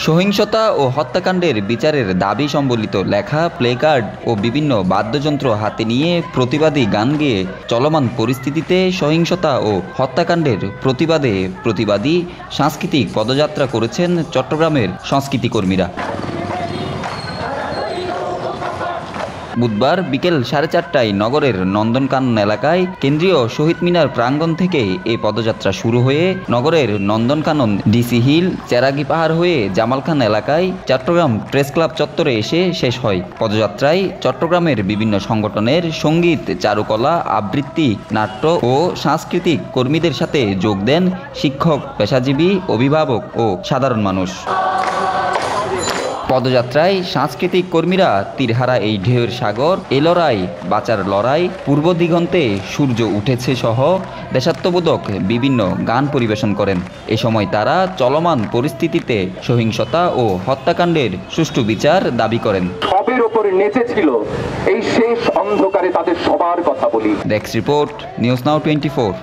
সহিংসতা ও হত্যাকাণ্ডের বিচারের দাবি সম্বলিত লেখা, প্লেকার্ড ও বিভিন্ন বাদ্যযন্ত্র হাতে নিয়ে প্রতিবাদী গান গেয়ে চলমান পরিস্থিতিতে সহিংসতা ও হত্যাকাণ্ডের প্রতিবাদী সাংস্কৃতিক পদযাত্রা করেছেন চট্টগ্রামের সংস্কৃতিকর্মীরা। বুধবার বিকেল 4:30টায় নগরের নন্দনকানন এলাকায় কেন্দ্রীয় শহীদ মিনার প্রাঙ্গণ থেকে এই পদযাত্রা শুরু হয়ে নগরের নন্দনকানন, ডিসি হিল, চেরাগি পাহাড় হয়ে জামালখান এলাকায় চট্টগ্রাম প্রেস ক্লাব চত্বরে এসে শেষ হয়। পদযাত্রায় চট্টগ্রামের বিভিন্ন সংগঠনের সঙ্গীত, চারুকলা, আবৃত্তি, নাট্য ও সাংস্কৃতিক কর্মীদের সাথে যোগ দেন শিক্ষক, পেশাজীবী, অভিভাবক ও সাধারণ মানুষ। পদযাত্রায় সাংস্কৃতিক কর্মীরা তীরহারা এই ঢেউয়ের সাগর, এ লড়াই, বাঁচার লড়াই, পূর্ব দিগন্তে সূর্য উঠেছে সহ দেশাত্মবোধক বিভিন্ন গান পরিবেশন করেন। এ সময় তারা চলমান পরিস্থিতিতে সহিংসতা ও হত্যাকাণ্ডের সুষ্ঠু বিচার দাবি করেন। সবের উপরে নেচেছিল এই শেষ অন্ধকারে তাদের সবার কথা বলি। Desk report, news now 24।